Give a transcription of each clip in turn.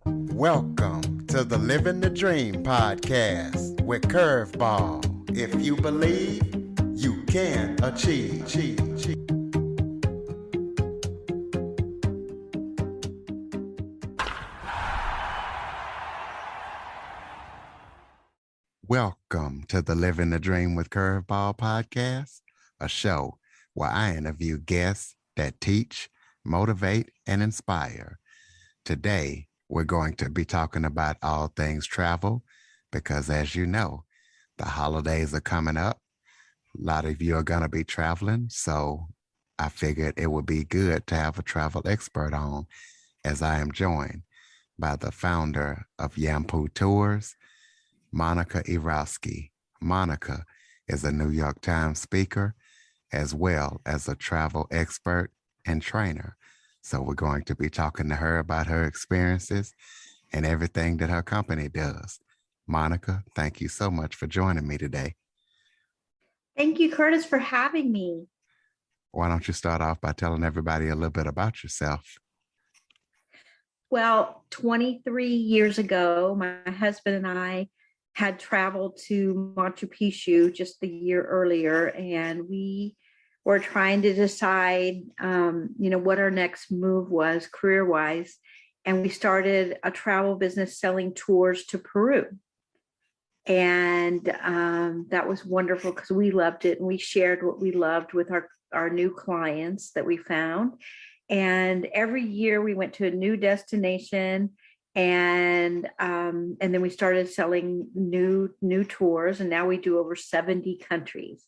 Welcome to the Living the Dream podcast with Curveball. If you believe, you can achieve. Welcome to the Living the Dream with Curveball podcast, a show where I interview guests that teach, motivate, and inspire. Today, we're going to be talking about all things travel because, as you know, the holidays are coming up. A lot of you are going to be traveling, so I figured it would be good to have a travel expert on, as I am joined by the founder of Yampu Tours, Monica Irauzqui. Monica is a New York Times speaker as well as a travel expert and trainer. So we're going to be talking to her about her experiences and everything that her company does. Monica, thank you so much for joining me today. Thank you, Curtis, for having me. Why don't you start off by telling everybody a little bit about yourself? Well, 23 years ago, my husband and I had traveled to Machu Picchu just the year earlier, and we were trying to decide, what our next move was career-wise. And we started a travel business selling tours to Peru. And that was wonderful because we loved it, and we shared what we loved with our new clients that we found. And every year we went to a new destination, and then we started selling new tours, and now we do over 70 countries.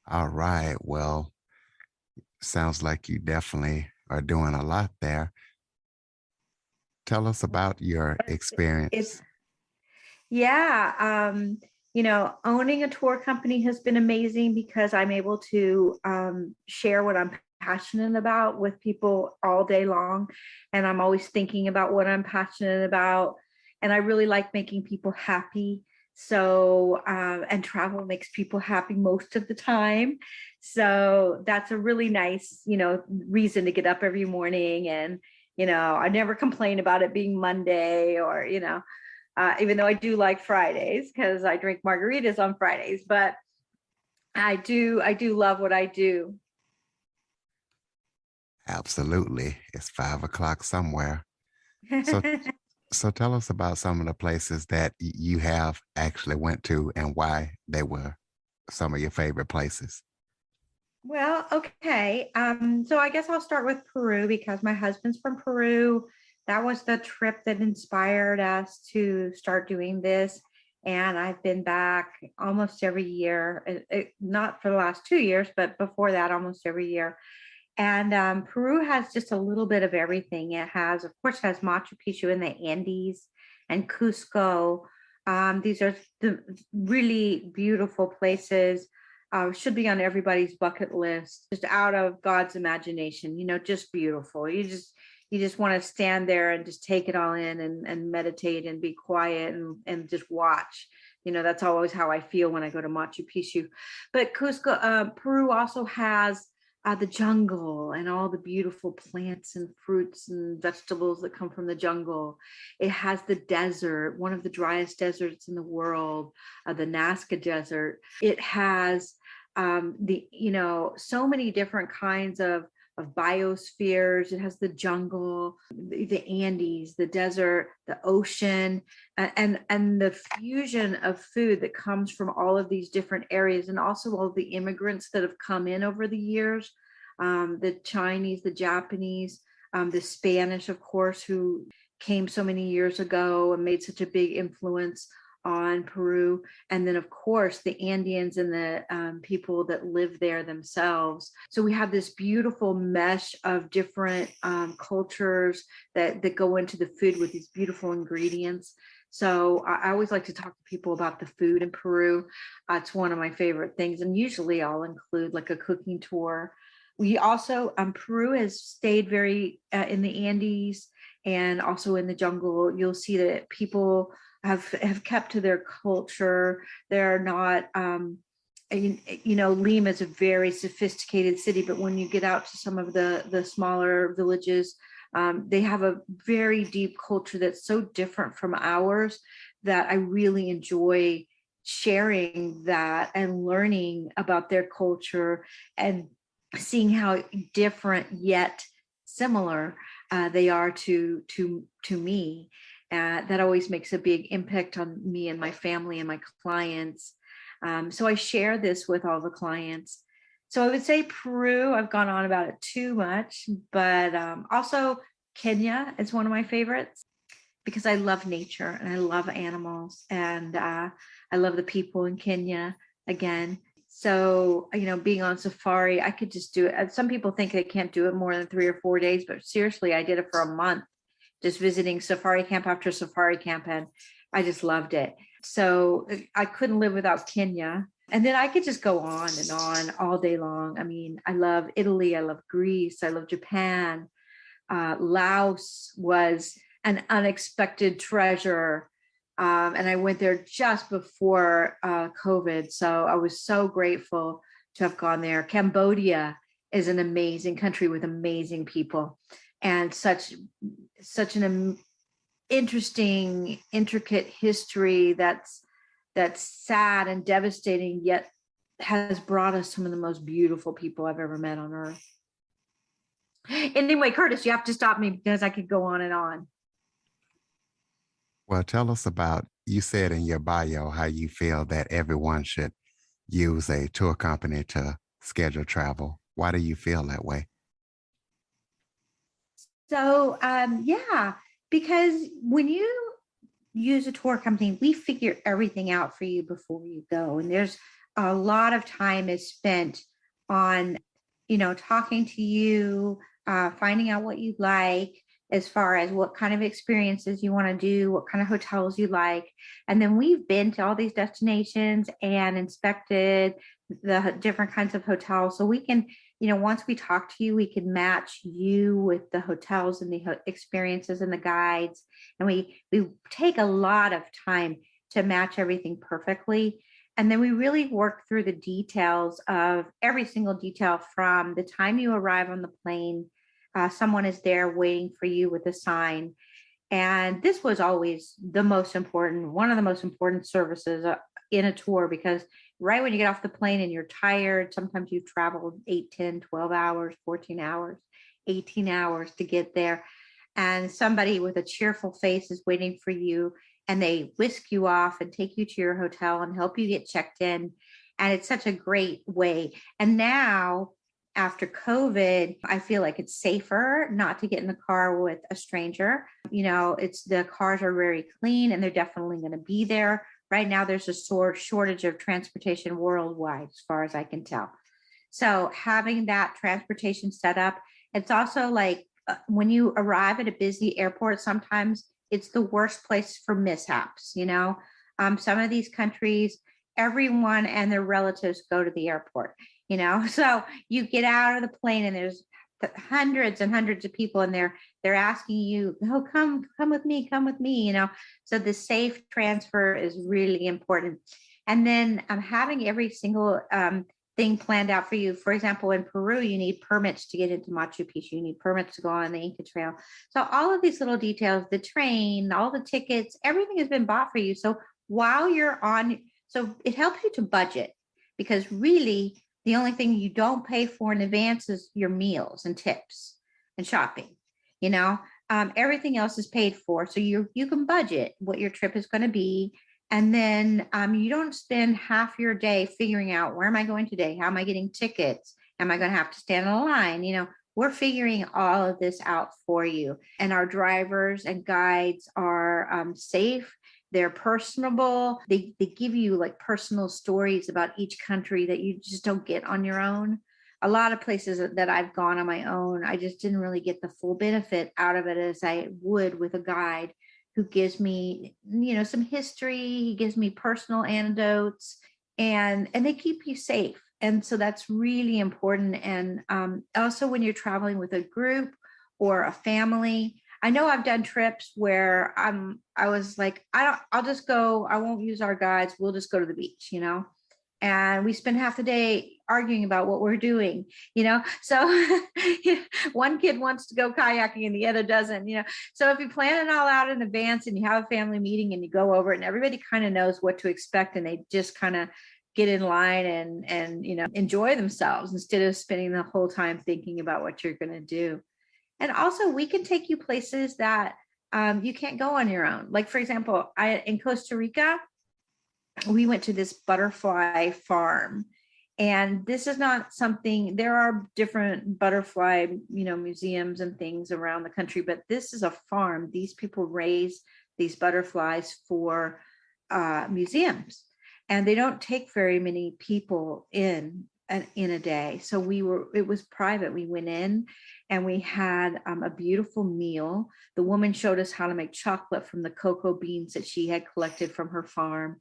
All right. Well, sounds like you definitely are doing a lot there. Tell us about your experience. Owning a tour company has been amazing because I'm able to share what I'm passionate about with people all day long. And I'm always thinking about what I'm passionate about. And I really like making people happy. So, and travel makes people happy most of the time. So that's a really nice, reason to get up every morning. And, I never complain about it being Monday or, even though I do like Fridays because I drink margaritas on Fridays, but I do love what I do. Absolutely. It's 5 o'clock somewhere. So tell us about some of the places that you have actually went to and why they were some of your favorite places. Well, okay. So I guess I'll start with Peru because my husband's from Peru. That was the trip that inspired us to start doing this. And I've been back almost every year, not for the last 2 years, but before that, almost every year. And Peru has just a little bit of everything. It has, of course, has Machu Picchu in the Andes and Cusco. These are the really beautiful places. Should be on everybody's bucket list. Just out of God's imagination, just beautiful. You just want to stand there and just take it all in and meditate and be quiet and just watch. That's always how I feel when I go to Machu Picchu. But Cusco, Peru also has the jungle and all the beautiful plants and fruits and vegetables that come from the jungle. It has the desert, one of the driest deserts in the world, the Nazca Desert. It has so many different kinds of biospheres. It has the jungle, the Andes, the desert, the ocean, and the fusion of food that comes from all of these different areas, and also all the immigrants that have come in over the years, the Chinese, the Japanese, the Spanish, of course, who came so many years ago and made such a big influence on Peru. And then, of course, the Andeans and the people that live there themselves. So we have this beautiful mesh of different cultures that go into the food with these beautiful ingredients. So I always like to talk to people about the food in Peru. It's one of my favorite things. And usually I'll include like a cooking tour. We also, Peru has stayed very in the Andes and also in the jungle. You'll see that people have kept to their culture. They're not Lima is a very sophisticated city, but when you get out to some of the smaller villages, they have a very deep culture that's so different from ours that I really enjoy sharing that and learning about their culture and seeing how different yet similar they are to me. That always makes a big impact on me and my family and my clients. So I share this with all the clients. So I would say Peru, I've gone on about it too much, but also Kenya is one of my favorites because I love nature and I love animals and I love the people in Kenya again. So, being on safari, I could just do it. Some people think they can't do it more than 3 or 4 days, but seriously, I did it for a month, just visiting safari camp after safari camp, and I just loved it. So I couldn't live without Kenya. And then I could just go on and on all day long. I mean, I love Italy, I love Greece, I love Japan. Laos was an unexpected treasure. And I went there just before COVID. So I was so grateful to have gone there. Cambodia is an amazing country with amazing people and such an interesting, intricate history that's sad and devastating, yet has brought us some of the most beautiful people I've ever met on earth. Anyway, Curtis, you have to stop me because I could go on and on. Well, tell us about, you said in your bio how you feel that everyone should use a tour company to schedule travel. Why do you feel that way? So, yeah, because when you use a tour company, we figure everything out for you before you go. And there's a lot of time is spent on, talking to you, finding out what you like, as far as what kind of experiences you want to do, what kind of hotels you like. And then we've been to all these destinations and inspected the different kinds of hotels. So we can, once we talk to you, we can match you with the hotels and the experiences and the guides. And we take a lot of time to match everything perfectly. And then we really work through the details of every single detail from the time you arrive on the plane. Someone is there waiting for you with a sign. And this was always one of the most important services in a tour, because right when you get off the plane and you're tired, sometimes you've traveled 8, 10, 12 hours, 14 hours, 18 hours to get there. And somebody with a cheerful face is waiting for you, and they whisk you off and take you to your hotel and help you get checked in. And it's such a great way. And now, after COVID, I feel like it's safer not to get in the car with a stranger. The cars are very clean and they're definitely going to be there. Right now, there's a shortage of transportation worldwide, as far as I can tell. So having that transportation set up, it's also like when you arrive at a busy airport, sometimes it's the worst place for mishaps. Some of these countries, everyone and their relatives go to the airport. So you get out of the plane and there's hundreds and hundreds of people, and they're asking you, oh, come with me, so the safe transfer is really important. And then having every single thing planned out for you. For example, in Peru, you need permits to get into Machu Picchu, you need permits to go on the Inca Trail. So all of these little details, the train, all the tickets, everything has been bought for you. So while you're on, so it helps you to budget, because really the only thing you don't pay for in advance is your meals and tips and shopping. Everything else is paid for. So you can budget what your trip is going to be. And then you don't spend half your day figuring out, where am I going today? How am I getting tickets? Am I going to have to stand in a line? We're figuring all of this out for you. And our drivers and guides are safe. They're personable. They give you like personal stories about each country that you just don't get on your own. A lot of places that I've gone on my own, I just didn't really get the full benefit out of it as I would with a guide who gives me, some history. He gives me personal anecdotes, and they keep you safe. And so that's really important. And also when you're traveling with a group or a family, I know I've done trips where I was like, I'll just go, I won't use our guides. We'll just go to the beach, and we spend half the day arguing about what we're doing, so one kid wants to go kayaking and the other doesn't, so if you plan it all out in advance and you have a family meeting and you go over it and everybody kind of knows what to expect and they just kind of get in line and enjoy themselves instead of spending the whole time thinking about what you're going to do. And also we can take you places that you can't go on your own. Like, for example, in Costa Rica, we went to this butterfly farm, and this is not something, there are different butterfly museums and things around the country, but this is a farm. These people raise these butterflies for museums, and they don't take very many people in a day. So it was private. We went in and we had a beautiful meal. The woman showed us how to make chocolate from the cocoa beans that she had collected from her farm.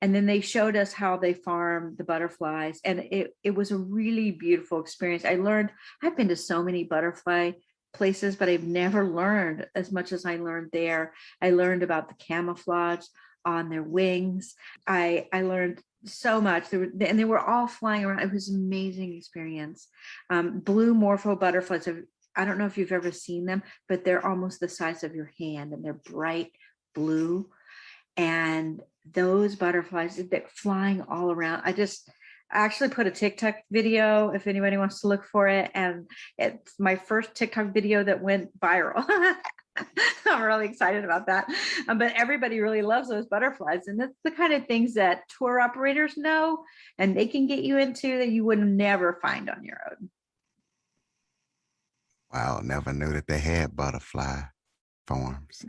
And then they showed us how they farm the butterflies. And it was a really beautiful experience. I've been to so many butterfly places, but I've never learned as much as I learned there. I learned about the camouflage on their wings. I learned so much. And they were all flying around. It was an amazing experience. Blue morpho butterflies. I don't know if you've ever seen them, but they're almost the size of your hand and they're bright blue. And those butterflies, they're flying all around. I actually put a TikTok video if anybody wants to look for it. And it's my first TikTok video that went viral. I'm really excited about that. But everybody really loves those butterflies. And that's the kind of things that tour operators know and they can get you into that you would never find on your own. Wow, never knew that they had butterfly farms.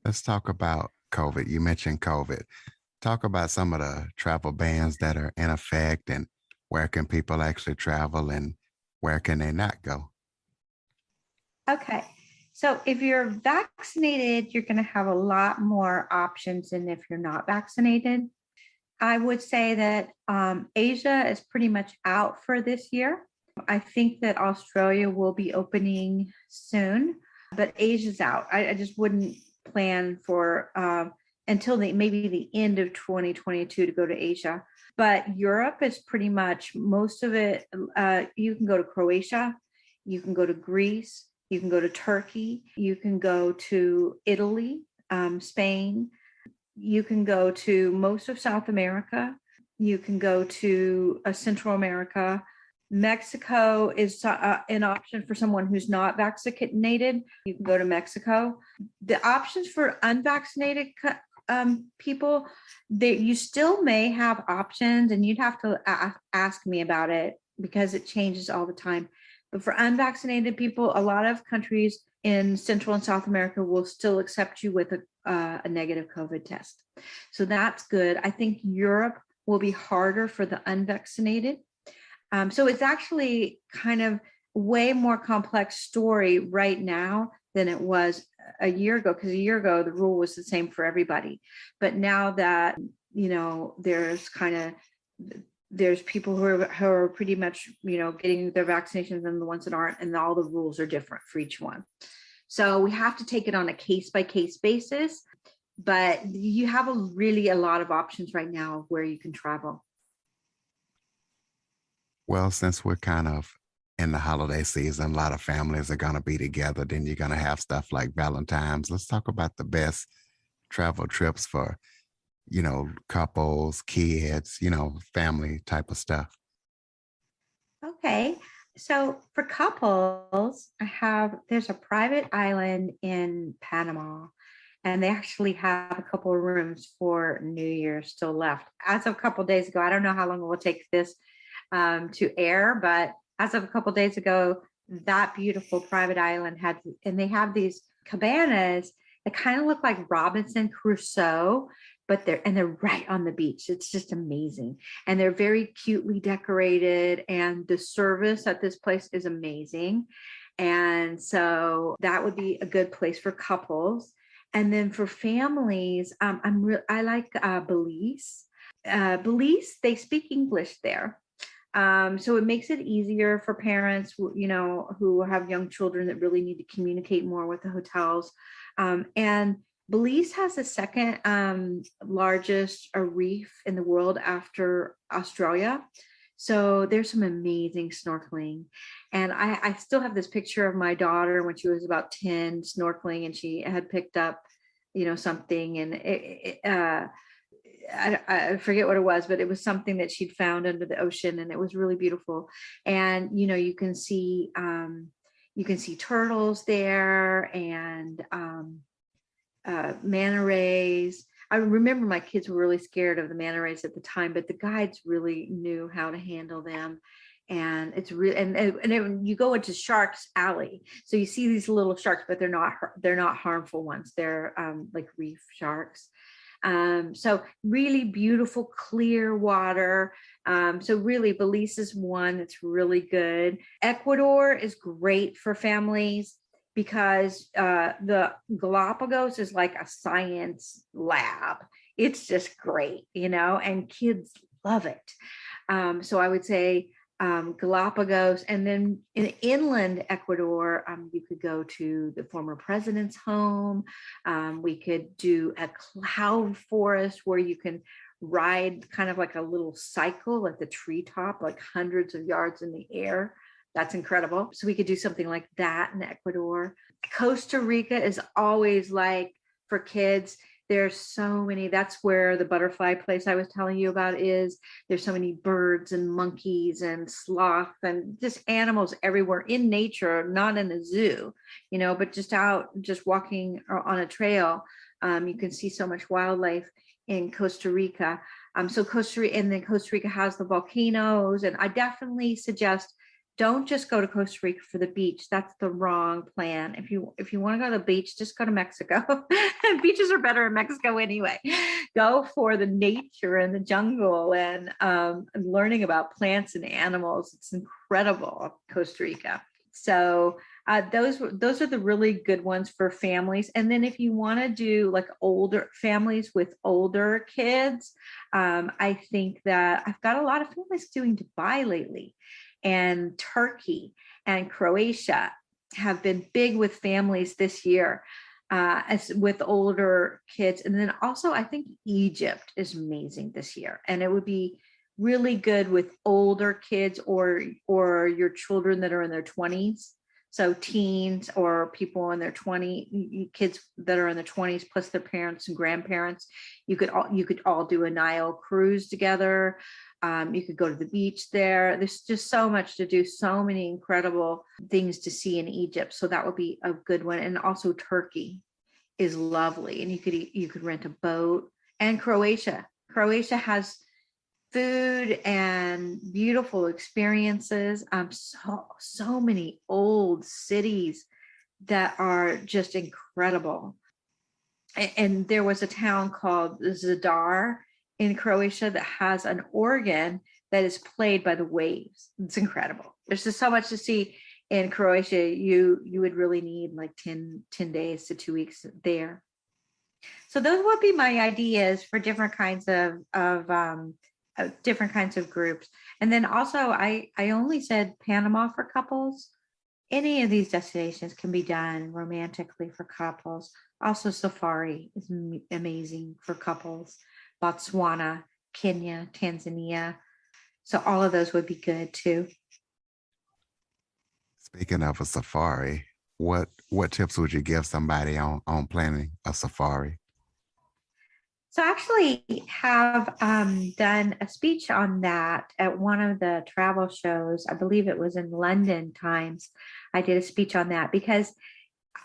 Let's talk about COVID. You mentioned COVID. Talk about some of the travel bans that are in effect and where can people actually travel and where can they not go? Okay. So if you're vaccinated, you're going to have a lot more options than if you're not vaccinated. I would say that Asia is pretty much out for this year. I think that Australia will be opening soon, but Asia's out. I just wouldn't plan for until maybe the end of 2022 to go to Asia. But Europe is pretty much most of it. You can go to Croatia, you can go to Greece, you can go to Turkey, you can go to Italy, Spain, you can go to most of South America, you can go to Central America. Mexico is an option for someone who's not vaccinated. You can go to Mexico. The options for unvaccinated people, you still may have options, and you'd have to ask me about it because it changes all the time. But for unvaccinated people, a lot of countries in Central and South America will still accept you with a negative COVID test. So that's good. I think Europe will be harder for the unvaccinated. So it's actually kind of way more complex story right now than it was a year ago, because a year ago the rule was the same for everybody. But now that, there's people who are pretty much, getting their vaccinations and the ones that aren't, and all the rules are different for each one. So we have to take it on a case-by-case basis, but you have a lot of options right now of where you can travel. Well, since we're kind of in the holiday season, a lot of families are going to be together. Then you're going to have stuff like Valentine's. Let's talk about the best travel trips for, couples, kids, family type of stuff. Okay. So for couples, there's a private island in Panama, and they actually have a couple of rooms for New Year's still left. As of a couple of days ago, I don't know how long it will take this to air, but as of a couple of days ago, that beautiful private island and they have these cabanas that kind of look like Robinson Crusoe, but they're right on the beach. It's just amazing. And they're very cutely decorated, and the service at this place is amazing. And so that would be a good place for couples. And then for families, I like Belize. Belize, they speak English there. So it makes it easier for parents, who have young children that really need to communicate more with the hotels. And Belize has the second largest reef in the world after Australia. So there's some amazing snorkeling. And I still have this picture of my daughter when she was about 10 snorkeling, and she had picked up, something, and I forget what it was, but it was something that she'd found under the ocean, and it was really beautiful. And you can see turtles there, and manta rays. I remember my kids were really scared of the manta rays at the time, but the guides really knew how to handle them. And it's really, you go into Sharks Alley, so you see these little sharks, but they're not harmful ones. They're like reef sharks. So really beautiful, clear water. So really, Belize is one that's really good. Ecuador is great for families because the Galapagos is like a science lab. It's just great, and kids love it. So I would say Galapagos, and then in inland Ecuador, you could go to the former president's home. We could do a cloud forest where you can ride kind of like a little cycle at the treetop, like hundreds of yards in the air. That's incredible. So we could do something like that in Ecuador. Costa Rica is always like for kids. There's so many. That's where the butterfly place I was telling you about is. There's so many birds and monkeys and sloth and just animals everywhere in nature, not in a zoo, but just out, just walking on a trail. You can see so much wildlife in Costa Rica. So Costa Rica, and then Costa Rica has the volcanoes. And I definitely suggest don't just go to Costa Rica for the beach. That's the wrong plan. If you want to go to the beach, just go to Mexico. Beaches are better in Mexico anyway. Go for the nature and the jungle and learning about plants and animals. It's incredible, Costa Rica. So those are the really good ones for families. And then if you want to do like older families with older kids, I think that I've got a lot of families doing Dubai lately. And Turkey and Croatia have been big with families this year, as with older kids. And then also, I think Egypt is amazing this year, and it would be really good with older kids or your children that are in their 20s. So teens or people in their 20s, kids that are in their 20s, plus their parents and grandparents. You could all do a Nile cruise together. You could go to the beach there. There's just so much to do, so many incredible things to see in Egypt. So that would be a good one. And also Turkey is lovely. And you could rent a boat. And Croatia. Croatia has food and beautiful experiences. So many old cities that are just incredible. And there was a town called Zadar in Croatia that has an organ that is played by the waves. It's incredible. There's just so much to see in Croatia. You would really need like 10 days to 2 weeks there. So those would be my ideas for different kinds of different kinds of groups. And then also I only said Panama for couples. Any of these destinations can be done romantically for couples. Also safari is amazing for couples. Botswana, Kenya, Tanzania. So all of those would be good too. Speaking of a safari, what tips would you give somebody on planning a safari? So I actually have done a speech on that at one of the travel shows. I believe it was in London Times. I did a speech on that because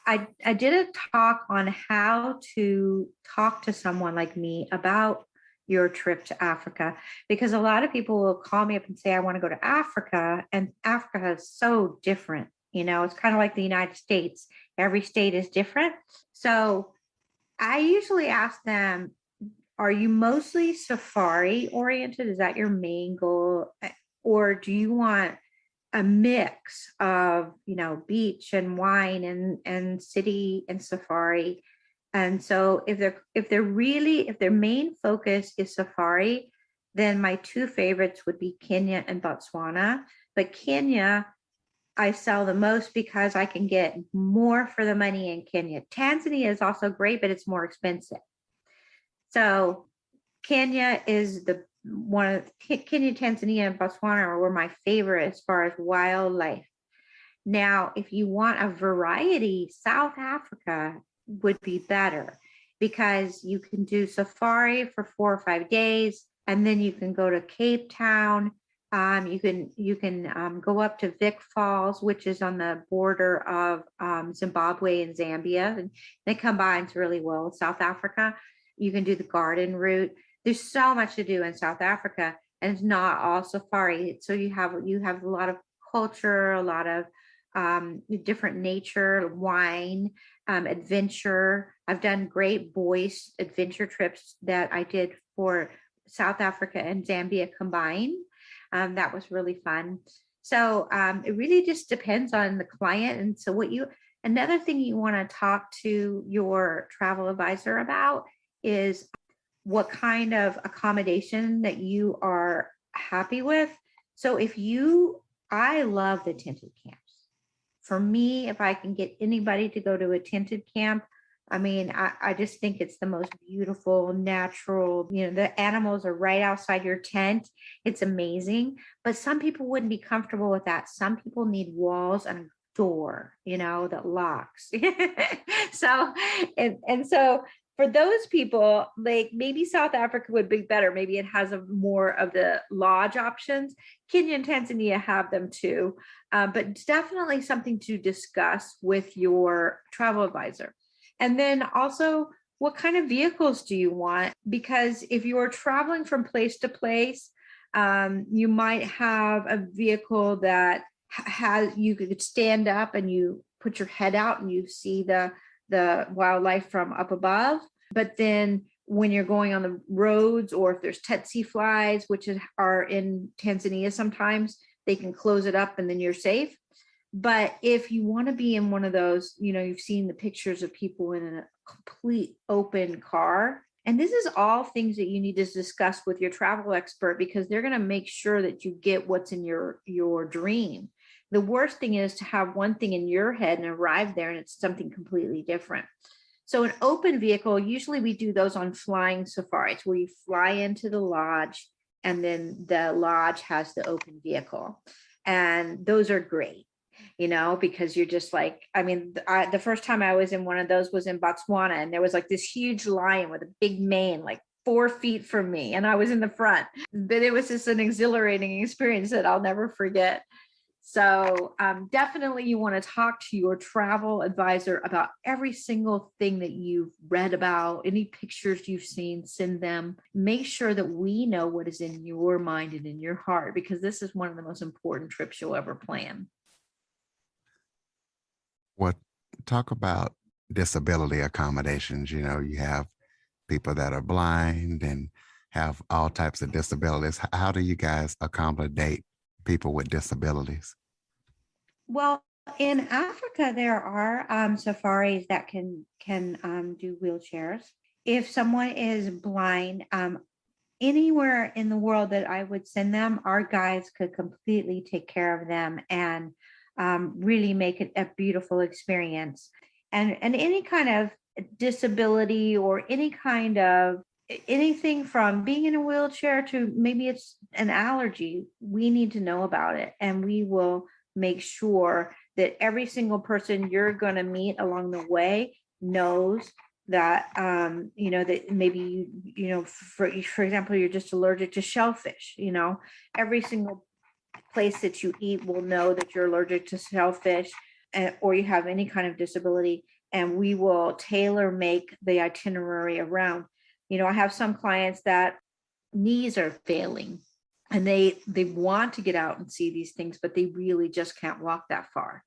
I did a talk on how to talk to someone like me about your trip to Africa, because a lot of people will call me up and say, I want to go to Africa. And Africa is so different. It's kind of like the United States. Every state is different. So I usually ask them, are you mostly safari oriented? Is that your main goal? Or do you want a mix of, beach and wine and city and safari? And so if their main focus is safari, then my two favorites would be Kenya and Botswana. But Kenya I sell the most because I can get more for the money in Kenya. Tanzania is also great, but it's more expensive. So Kenya is the one of Kenya, Tanzania, and Botswana were my favorite as far as wildlife. Now, if you want a variety, South Africa would be better because you can do safari for 4 or 5 days, and then you can go to Cape Town. You can go up to Vic Falls, which is on the border of Zimbabwe and Zambia, and it combines really well with South Africa. You can do the garden route. There's so much to do in South Africa, and it's not all safari. So you have a lot of culture, a lot of different nature, wine, adventure. I've done great boys adventure trips that I did for South Africa and Zambia combined. That was really fun. So it really just depends on the client. And so another thing you want to talk to your travel advisor about is what kind of accommodation that you are happy with. So I love the tented camps. For me, if I can get anybody to go to a tented camp, I mean, I just think it's the most beautiful, natural, the animals are right outside your tent. It's amazing. But some people wouldn't be comfortable with that. Some people need walls and a door, that locks. So, and so for those people, like maybe South Africa would be better. Maybe it has more of the lodge options. Kenya and Tanzania have them too. But it's definitely something to discuss with your travel advisor. And then also, what kind of vehicles do you want? Because if you're traveling from place to place, you might have a vehicle that you could stand up and you put your head out and you see the wildlife from up above. But then when you're going on the roads, or if there's tsetse flies, which are in Tanzania sometimes, they can close it up and then you're safe. But if you want to be in one of those, you've seen the pictures of people in a complete open car. And this is all things that you need to discuss with your travel expert, because they're going to make sure that you get what's in your dream. The worst thing is to have one thing in your head and arrive there and it's something completely different. So an open vehicle, usually we do those on flying safaris where you fly into the lodge and then the lodge has the open vehicle. And those are great, because you're just like, the first time I was in one of those was in Botswana, and there was like this huge lion with a big mane, like 4 feet from me, and I was in the front. But it was just an exhilarating experience that I'll never forget. So definitely you want to talk to your travel advisor about every single thing that you've read about, any pictures you've seen, send them. Make sure that we know what is in your mind and in your heart, because this is one of the most important trips you'll ever plan. Well, talk about disability accommodations. You have people that are blind and have all types of disabilities. How do you guys accommodate people with disabilities? Well, in Africa, there are safaris that can do wheelchairs. If someone is blind, anywhere in the world that I would send them, our guides could completely take care of them and really make it a beautiful experience. And any kind of disability or any kind of anything from being in a wheelchair to maybe it's an allergy, we need to know about it, and we will make sure that every single person you're going to meet along the way knows that that maybe for example, you're just allergic to shellfish. Every single place that you eat will know that you're allergic to shellfish, or you have any kind of disability, and we will tailor make the itinerary around. I have some clients that knees are failing and they want to get out and see these things, but they really just can't walk that far.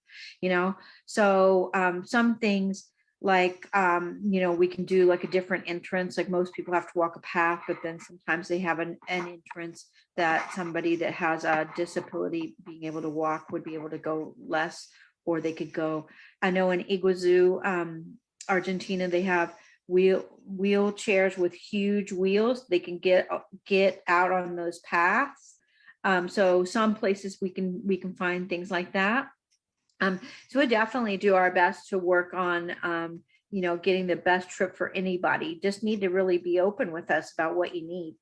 So some things like we can do like a different entrance. Like most people have to walk a path, but then sometimes they have an entrance that somebody that has a disability being able to walk would be able to go less, or they could go. I know in Iguazu, Argentina, they have wheelchairs with huge wheels. They can get out on those paths. So some places we can find things like that. Um, so we definitely do our best to work on, getting the best trip for anybody. Just need to really be open with us about what you need.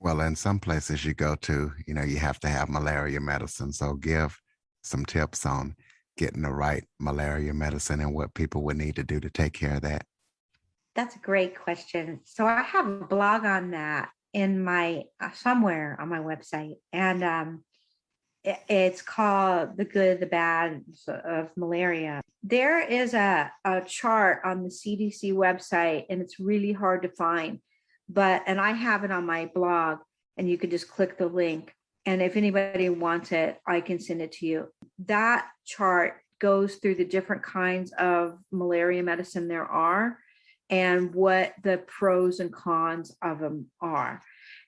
Well, in some places you go to, you have to have malaria medicine. So give some tips on getting the right malaria medicine and what people would need to do to take care of that. That's a great question. So I have a blog on that in my somewhere on my website, and it's called "The Good, the Bad of Malaria." There is a chart on the CDC website, and it's really hard to find, and I have it on my blog, and you can just click the link. And if anybody wants it, I can send it to you. That chart goes through the different kinds of malaria medicine there are and what the pros and cons of them are.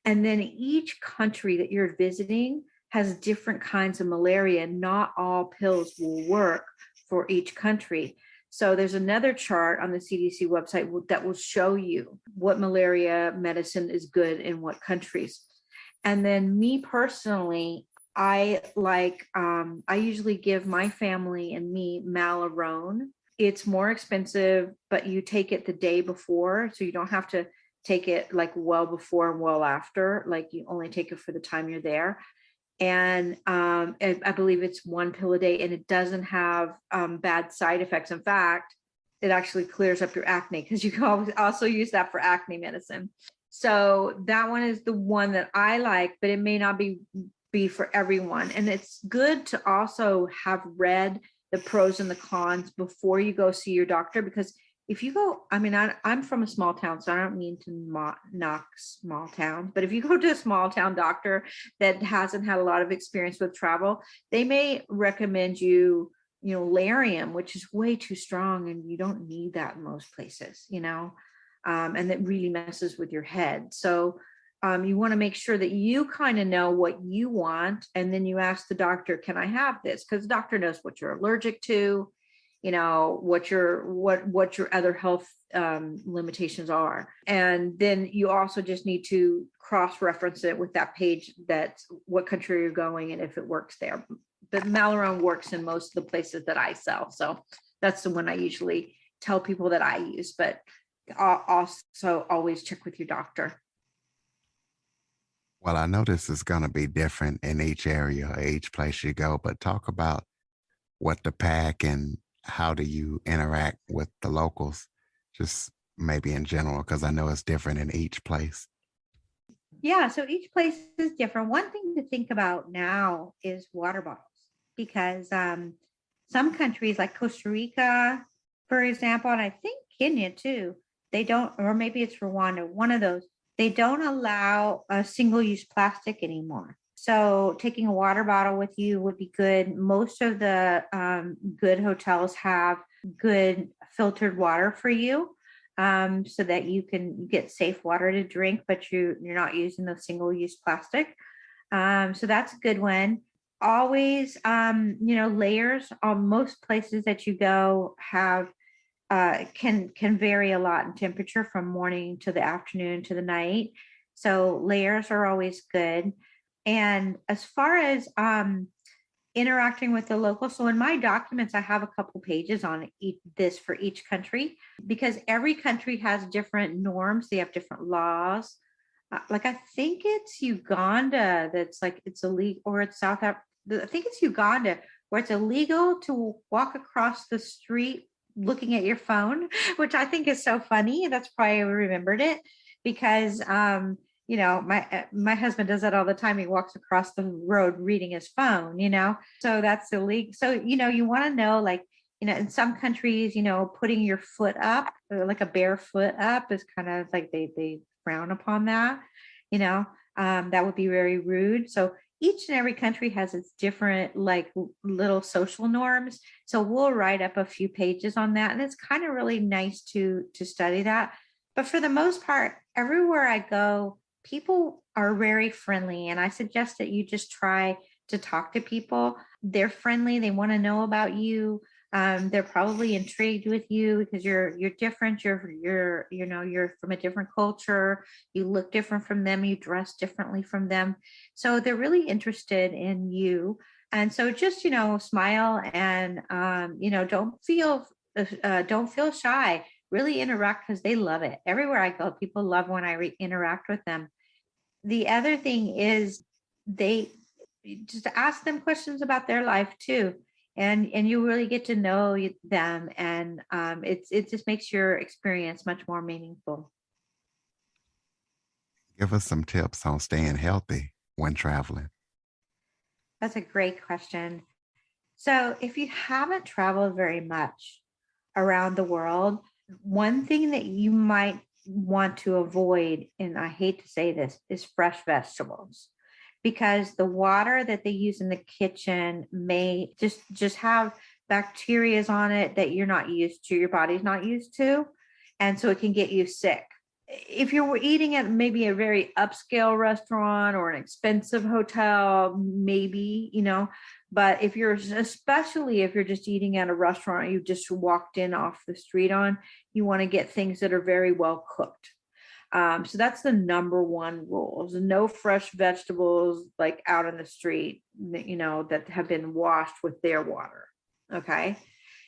And then each country that you're visiting has different kinds of malaria. Not all pills will work for each country. So there's another chart on the CDC website that will show you what malaria medicine is good in what countries. And then me personally, I usually give my family and me Malarone. It's more expensive, but you take it the day before. So you don't have to take it like well before and well after. Like you only take it for the time you're there. And I believe it's one pill a day, and it doesn't have bad side effects. In fact, it actually clears up your acne because you can also use that for acne medicine. So that one is the one that I like, but it may not be for everyone. And it's good to also have read the pros and the cons before you go see your doctor, because if you go, I mean, I'm from a small town, so I don't mean to knock small towns, but if you go to a small town doctor that hasn't had a lot of experience with travel, they may recommend Larium, which is way too strong, and you don't need that in most places, and that really messes with your head. So you want to make sure that you kind of know what you want, and then you ask the doctor, can I have this? Because the doctor knows what you're allergic to, what your other health limitations are. And then you also just need to cross-reference it with that page, that's what country you're going and if it works there. But Malarone works in most of the places that I sell. So that's the one I usually tell people that I use, but I'll also always check with your doctor. Well, I know this is going to be different in each area or each place you go, but talk about what to pack and how do you interact with the locals, just maybe in general, because I know it's different in each place. Yeah, so each place is different. One thing to think about now is water bottles, because some countries like Costa Rica, for example, and I think Kenya too, they don't, or maybe it's Rwanda, one of those, they don't allow a single-use plastic anymore. So taking a water bottle with you would be good. Most of the good hotels have good filtered water for you, so that you can get safe water to drink, but you're not using the single-use plastic. So that's a good one. Always, layers on most places that you go have can vary a lot in temperature from morning to the afternoon to the night. So layers are always good. And as far as interacting with the local, so in my documents, I have a couple pages on this for each country, because every country has different norms. They have different laws. Like I think it's Uganda that's like it's illegal, or it's South Africa. I think it's Uganda where it's illegal to walk across the street looking at your phone, which I think is so funny. That's probably I remembered it because my husband does that all the time. He walks across the road reading his phone, so that's illegal. So you want to know, like, in some countries, putting your foot up, like a bare foot up, is kind of like they frown upon that. That would be very rude. So each and every country has its different like little social norms. So we'll write up a few pages on that, and it's kind of really nice to study that. But for the most part, everywhere I go, people are very friendly, and I suggest that you just try to talk to people. They're friendly. They want to know about you. They're probably intrigued with you because you're different. You're from a different culture. You look different from them. You dress differently from them. So they're really interested in you. And so just, smile and, don't feel shy. Really interact because they love it. Everywhere I go, people love when I interact with them. The other thing is they just ask them questions about their life too. And you really get to know them, and it just makes your experience much more meaningful. Give us some tips on staying healthy when traveling. That's a great question. So, if you haven't traveled very much around the world, one thing that you might want to avoid, and I hate to say this, is fresh vegetables, because the water that they use in the kitchen may just have bacterias on it that you're not used to, your body's not used to, and so it can get you sick. If you're eating at maybe a very upscale restaurant or an expensive hotel, maybe, but especially if you're just eating at a restaurant you just walked in off the street on, you want to get things that are very well cooked. So that's the number one rule: is no fresh vegetables like out in the street, that have been washed with their water. Okay.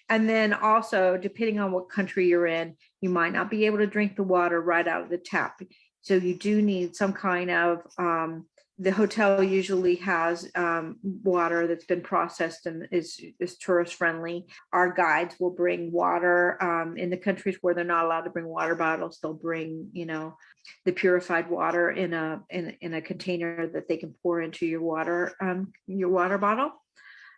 And then also, depending on what country you're in, you might not be able to drink the water right out of the tap. So you do need some kind of, the hotel usually has water that's been processed and is tourist friendly. Our guides will bring water. In the countries where they're not allowed to bring water bottles, they'll bring, the purified water in a container that they can pour into your water bottle.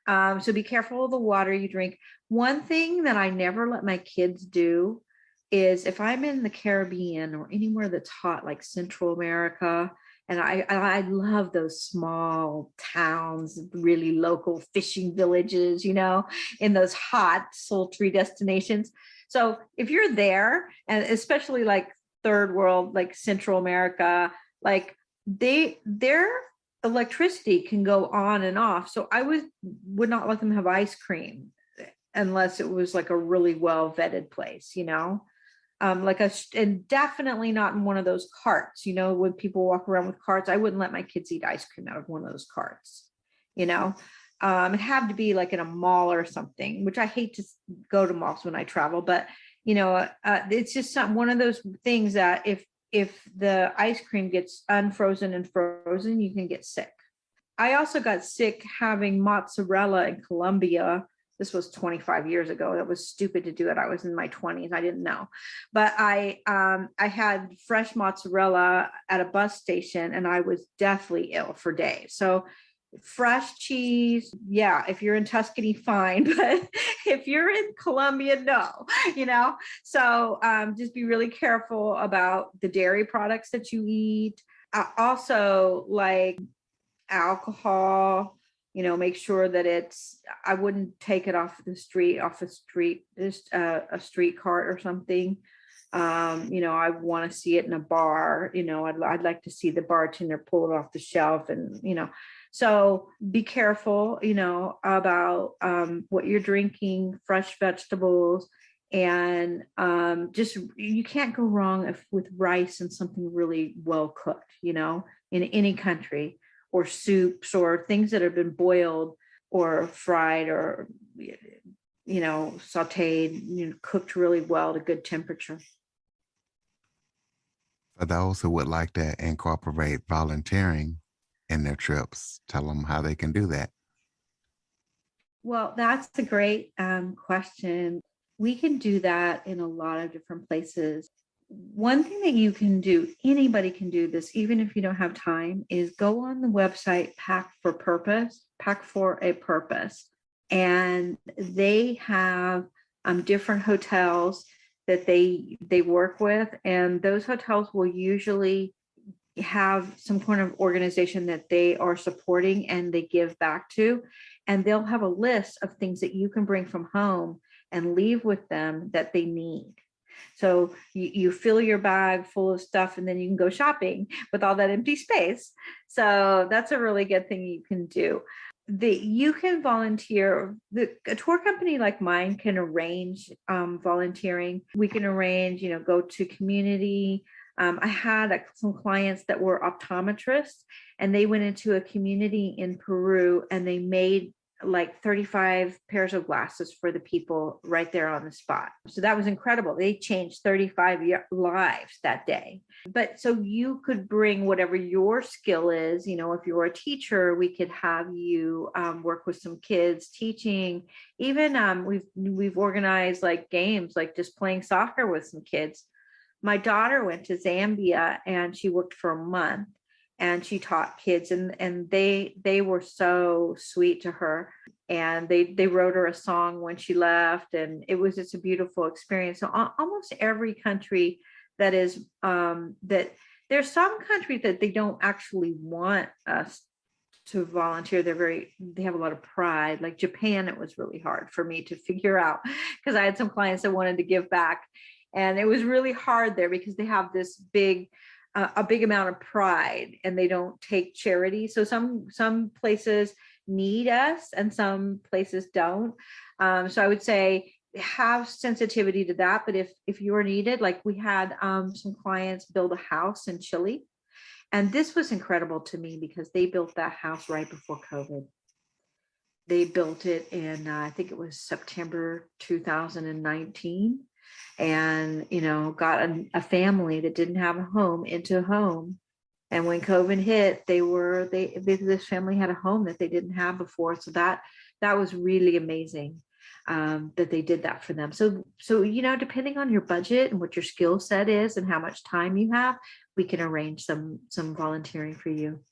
So be careful of the water you drink. One thing that I never let my kids do is, if I'm in the Caribbean or anywhere that's hot, like Central America, and I love those small towns, really local fishing villages, in those hot, sultry destinations. So if you're there, and especially like third world, like Central America, like their electricity can go on and off. So I would not let them have ice cream unless it was like a really well vetted place, and definitely not in one of those carts. When people walk around with carts, I wouldn't let my kids eat ice cream out of one of those carts. It had to be like in a mall or something, which I hate to go to malls when I travel, but it's just one of those things that if the ice cream gets unfrozen and frozen, you can get sick. I also got sick having mozzarella in Colombia. This was 25 years ago. That was stupid to do it. I was in my 20s. I didn't know. But I had fresh mozzarella at a bus station, and I was deathly ill for days. So fresh cheese, yeah, if you're in Tuscany, fine. But if you're in Colombia, no, So just be really careful about the dairy products that you eat. Also, like alcohol, make sure that I wouldn't take it off a street, just a street cart or something. I want to see it in a bar. I'd like to see the bartender pull it off the shelf, and so be careful, about what you're drinking, fresh vegetables, and just, you can't go wrong with rice and something really well cooked, in any country, or soups or things that have been boiled or fried or, sauteed, cooked really well at a good temperature. For those who would like to incorporate volunteering in their trips, tell them how they can do that. Well, that's a great question. We can do that in a lot of different places. One thing that you can do, anybody can do this, even if you don't have time, is go on the website Pack for a Purpose. And they have different hotels that they work with. And those hotels will usually have some kind of organization that they are supporting and they give back to. And they'll have a list of things that you can bring from home and leave with them that they need. So you fill your bag full of stuff, and then you can go shopping with all that empty space. So that's a really good thing you can do. You can volunteer. A tour company like mine can arrange volunteering. We can arrange, go to community I had some clients that were optometrists, and they went into a community in Peru and they made like 35 pairs of glasses for the people right there on the spot. So that was incredible. They changed 35 lives that day. But so you could bring whatever your skill is. If you're a teacher, we could have you work with some kids teaching. Even we've organized like games, like just playing soccer with some kids. My daughter went to Zambia and she worked for a month and she taught kids, and they were so sweet to her, and they wrote her a song when she left, and it was just a beautiful experience. So almost every country that is that there's some countries that they don't actually want us to volunteer. They have a lot of pride. Like Japan, it was really hard for me to figure out because I had some clients that wanted to give back, and it was really hard there because they have this a big amount of pride, and they don't take charity. So some places need us and some places don't. So I would say have sensitivity to that. But if you're needed, like we had some clients build a house in Chile, and this was incredible to me because they built that house right before COVID. They built it in I think it was September 2019, and got a family that didn't have a home into a home. And when COVID hit, this family had a home that they didn't have before. So that was really amazing, that they did that for them. So depending on your budget and what your skill set is and how much time you have, we can arrange some volunteering for you.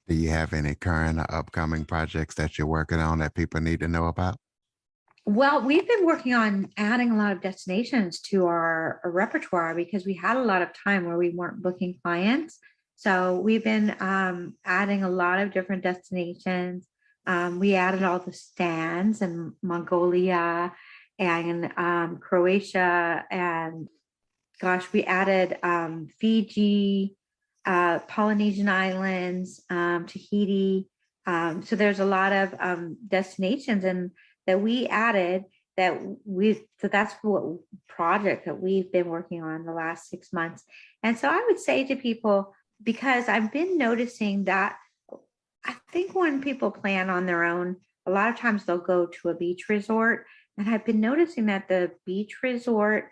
Do you have any current or upcoming projects that you're working on that people need to know about? Well, we've been working on adding a lot of destinations to our repertoire because we had a lot of time where we weren't booking clients. So we've been adding a lot of different destinations. We added all the stands in Mongolia and Croatia, and gosh, we added Fiji, Polynesian Islands, Tahiti. So there's a lot of destinations and that we added so that's what project that we've been working on the last 6 months. And so I would say to people, because I've been noticing that I think when people plan on their own, a lot of times they'll go to a beach resort. And I've been noticing that the beach resort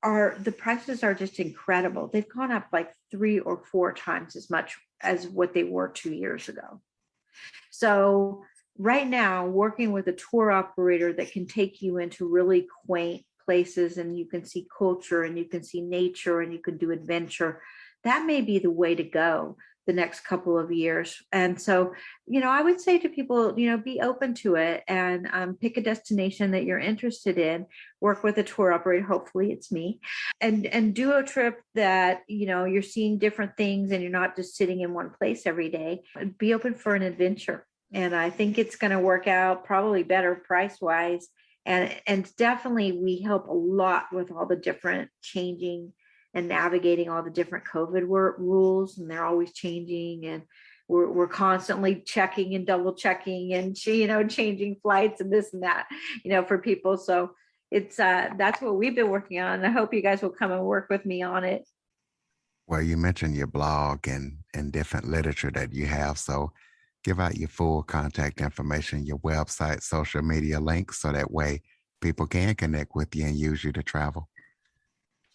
the prices are just incredible. They've gone up like 3 or 4 times as much as what they were 2 years ago. So right now, working with a tour operator that can take you into really quaint places and you can see culture and you can see nature and you can do adventure, that may be the way to go the next couple of years. And so, I would say to people, be open to it and pick a destination that you're interested in, work with a tour operator, hopefully it's me, and do a trip that, you're seeing different things and you're not just sitting in one place every day. Be open for an adventure. And I think it's going to work out probably better price wise. And definitely we help a lot with all the different changing and navigating all the different COVID rules, and they're always changing, and we're constantly checking and double checking and changing flights and this and that, for people. So it's that's what we've been working on. I hope you guys will come and work with me on it. Well, you mentioned your blog and different literature that you have. So give out your full contact information, your website, social media links, so that way people can connect with you and use you to travel.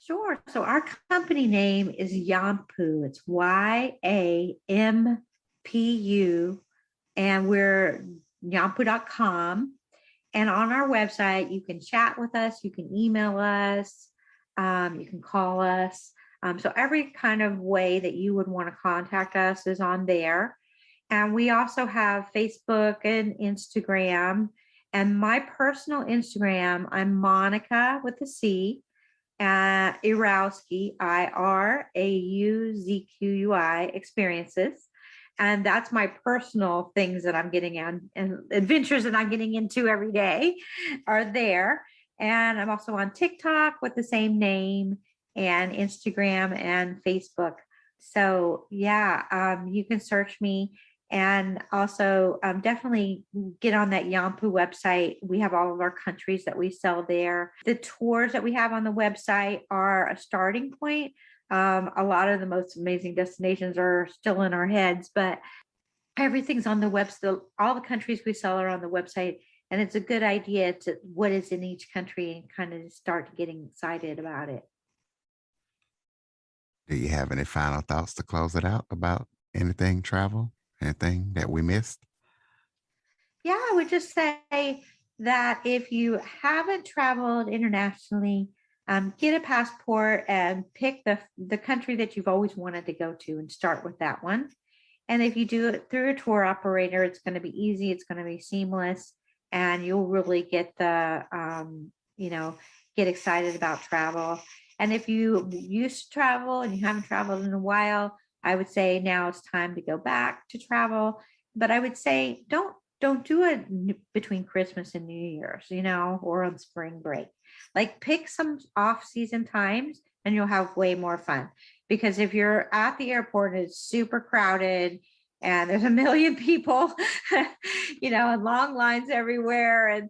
Sure. So our company name is Yampu. It's YAMPU, and we're yampu.com. And on our website, you can chat with us, you can email us, you can call us. So every kind of way that you would want to contact us is on there. And we also have Facebook and Instagram. And my personal Instagram, I'm Monica with a C, irauzqui, IRAUZQUI experiences. And that's my personal things that I'm getting in and adventures that I'm getting into every day are there. And I'm also on TikTok with the same name, and Instagram and Facebook. So yeah, you can search me. And also definitely get on that Yampu website. We have all of our countries that we sell there. The tours that we have on the website are a starting point. A lot of the most amazing destinations are still in our heads, but everything's on the website. All the countries we sell are on the website. And it's a good idea to what is in each country and kind of start getting excited about it. Do you have any final thoughts to close it out about anything travel, anything that we missed? Yeah, I would just say that if you haven't traveled internationally, get a passport and pick the country that you've always wanted to go to and start with that one. And if you do it through a tour operator, it's going to be easy, it's going to be seamless, and you'll really get get excited about travel. And if you used to travel and you haven't traveled in a while, I would say now it's time to go back to travel. But I would say don't do it between Christmas and New Year's, or on spring break. Like pick some off season times and you'll have way more fun. Because if you're at the airport and it's super crowded and there's a million people, and long lines everywhere. And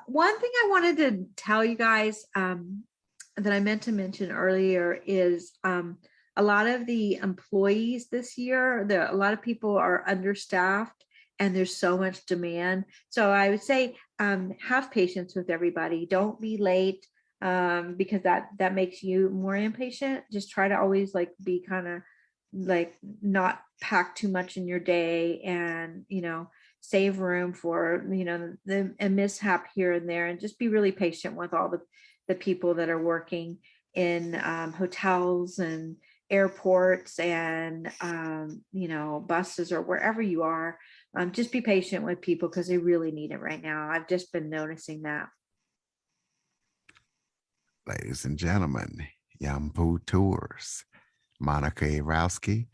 one thing I wanted to tell you guys that I meant to mention earlier is a lot of the employees this year, a lot of people are understaffed and there's so much demand. So I would say have patience with everybody. Don't be late because that makes you more impatient. Just try to always be kind of not pack too much in your day and, save room for, a mishap here and there, and just be really patient with all the people that are working in hotels and airports and buses or wherever you are. Just be patient with people because they really need it right now. I've just been noticing that. Ladies and gentlemen, Yampu Tours, Monica Irauzqui.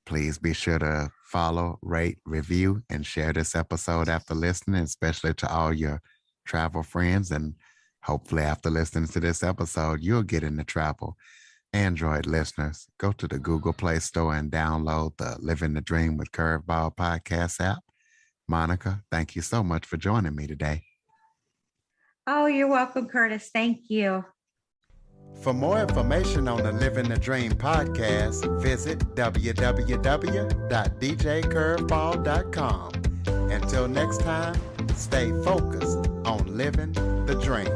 Please be sure to follow, rate, review, and share this episode after listening, especially to all your travel friends. And hopefully after listening to this episode, you'll get into travel. Android listeners, go to the Google Play Store and download the Living the Dream with Curveball podcast app. Monica, thank you so much for joining me today. Oh, you're welcome, Curtis. Thank you. For more information on the Living the Dream podcast, visit www.djcurveball.com. Until next time, stay focused on living the dream.